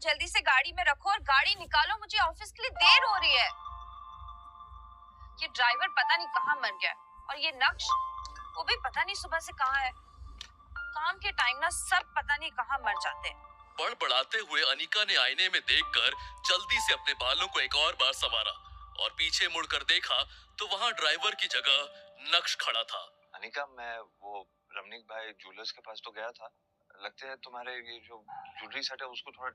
जल्दी से गाड़ी में रखो और गाड़ी निकालो, मुझे ऑफिस के लिए देर हो रही है। ये ड्राइवर पता नहीं कहाँ मर गया और ये नक्श वो भी पता नहीं सुबह से कहाँ है। काम के टाइम ना सब पता नहीं कहाँ मर जाते हैं। बड़बड़ाते हुए अनिका ने आईने में देखकर जल्दी से अपने बालों को एक और बार संवारा और पीछे मुड़कर देखा तो वहाँ ड्राइवर की जगह नक्श खड़ा था। अनिका, मैं वो रमनीक भाई ज्वेलर्स के पास तो गया था। लगता है तुम्हारे ये जो ज्वेलरी सेट है उसको थोड़ा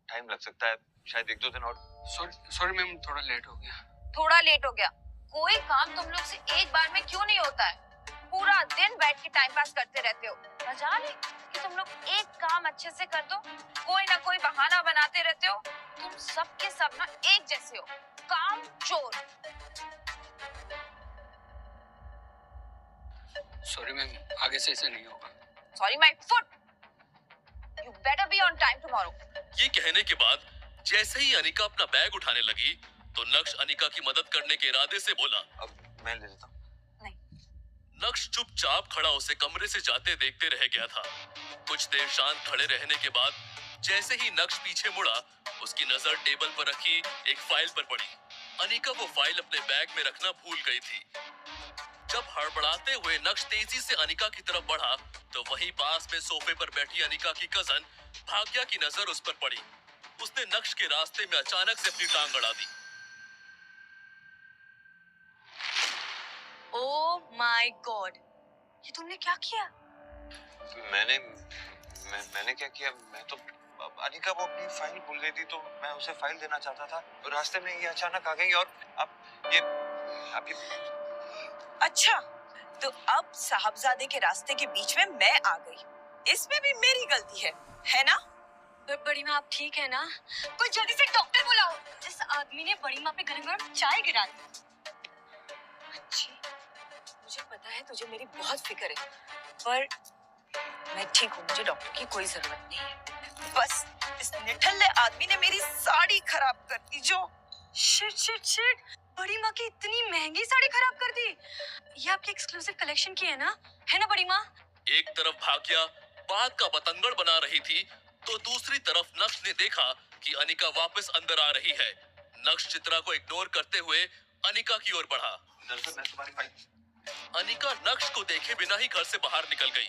टाइम लग सकता है, शायद 1-2 दिन और। सॉरी मैम, थोड़ा लेट हो गया। थोड़ा लेट हो गया? कोई काम तुम लोग से एक बार में क्यों नहीं होता है? पूरा दिन बैठ के टाइम पास करते रहते हो। मजाल है कि तुम लोग एक काम अच्छे से कर दो, कोई ना कोई बहाना बनाते रहते हो। तुम सब के सब ना एक जैसे हो, काम चोर। सॉरी मैम, आगे से ऐसे नहीं होगा। Sorry my foot. You better be on time tomorrow. ये कहने के बाद जैसे ही अनिका अपना बैग उठाने लगी तो नक्श अनिका की मदद करने के इरादे से बोला, अब मैं ले लेता हूँ। नक्श चुपचाप खड़ा उसे कमरे से जाते देखते रह गया था। कुछ देर शांत खड़े रहने के बाद जैसे ही नक्श पीछे मुड़ा उसकी नजर टेबल पर रखी एक फाइल पर पड़ी। अनिका वो फाइल अपने बैग में रखना भूल गई थी। जब हड़बड़ाते हुए नक्श तेजी से अनिका की तरफ बढ़ा तो वहीं पास में सोफे पर बैठी अनिका की कजन भाग्या की नजर उस पर पड़ी। उसने नक्श के रास्ते में अचानक से अपनी टांग अड़ा दी। ओह माय गॉड, ये तुमने क्या किया? मैंने क्या किया? मैं तो अनिका वो अपनी फाइल भूल गई थी तो मैं उसे फाइल देना चाहता था। रास्ते में ये अचानक आ गई और अब ये अच्छा, तो अब साहबजादे के रास्ते के बीच में मैं आ गई। इसमें भी मेरी गलती है ना? बड़ी माँ आप ठीक है ना? कोई जल्दी से डॉक्टर बुलाओ। जिस आदमी ने बड़ी माँ पे गरम गरम चाय गिरा दी। अच्छी, मुझे पता है तुझे मेरी बहुत फिक्र है, पर मैं ठीक हूँ, मुझे डॉक्टर की कोई जरूरत नहीं है। बस इस निठल्ले आदमी ने मेरी साड़ी खराब कर दी जो। शिट, बड़ी माँ की इतनी महंगी साड़ी खराब कर दी। ये आपकी एक्सक्लूसिव कलेक्शन की है ना बड़ी माँ? एक तरफ भाग्या बात का बतंगड़ बना रही थी तो दूसरी तरफ नक्श ने देखा कि अनिका वापस अंदर आ रही है। नक्श चित्रा को इग्नोर करते हुए अनिका की ओर बढ़ा। दरअसल मैं तुम्हारी फाइल। अनिका नक्श को देखे बिना ही घर से बाहर निकल गई।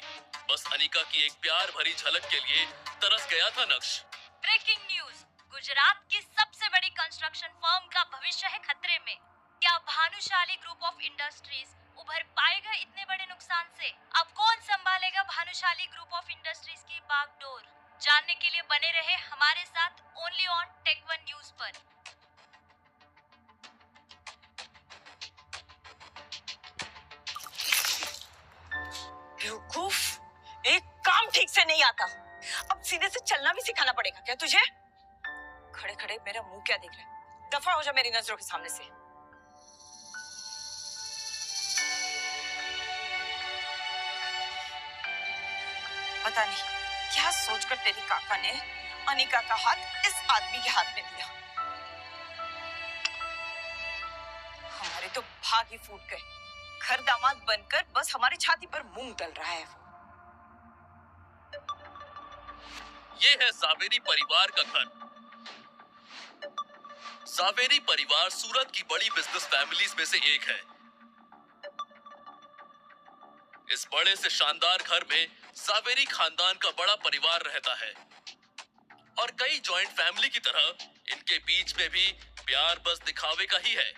बस अनिका की एक प्यार भरी झलक के लिए तरस गया था नक्श। ब्रेकिंग न्यूज, गुजरात की सबसे बड़ी कंस्ट्रक्शन फर्म का भविष्य है खतरे में। क्या भानुशाली ग्रुप ऑफ इंडस्ट्रीज उभर पाएगा इतने बड़े नुकसान से? अब कौन संभालेगा भानुशाली ग्रुप ऑफ इंडस्ट्रीज की बागडोर? जानने के लिए बने रहे हमारे साथ ओनली ऑन टेक1 न्यूज पर। बेवकूफ, एक काम ठीक से नहीं आता, अब सीधे से चलना भी सिखाना पड़ेगा क्या तुझे? खड़े खड़े मेरा मुंह क्या देख रहा है? दफा हो जा मेरी नजरों के सामने से। पता नहीं क्या सोचकर तेरी काका ने अनिका का हाथ इस आदमी के हाथ में दिया। हमारे तो भाग ही फूट गए। घर दामाद बनकर बस हमारी छाती पर मूंग डल रहा है वो। ये है सावेरी परिवार का घर। सावेरी परिवार सूरत की बड़ी बिजनेस फैमिलीज में से एक है। इस बड़े से शानदार घर में सावेरी खानदान का बड़ा परिवार रहता है और कई जॉइंट फैमिली की तरह इनके बीच में भी प्यार बस दिखावे का ही है।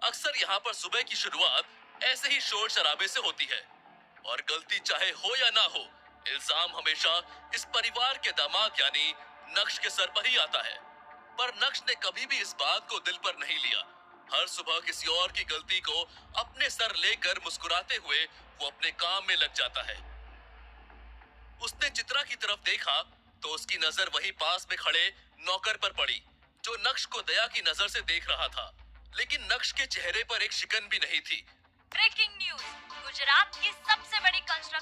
अक्सर यहाँ पर सुबह की शुरुआत ऐसे ही शोर शराबे से होती है और गलती चाहे हो या ना हो, इल्जाम हमेशा इस परिवार के दामाद यानी नक्श के सर पर ही आता है। पर नक्श ने कभी भी इस बात को दिल पर नहीं लिया। हर सुबह किसी और की गलती को अपने सर लेकर मुस्कुराते हुए वो अपने काम में लग जाता है। उसने चित्रा की तरफ देखा तो उसकी नजर वहीं पास में खड़े नौकर पर पड़ी जो नक्श को दया की नजर से देख रहा था, लेकिन नक्श के चेहरे पर एक शिकन भी नहीं थी। ब्रेकिंग न्यूज, गुजरात की सबसे बड़ी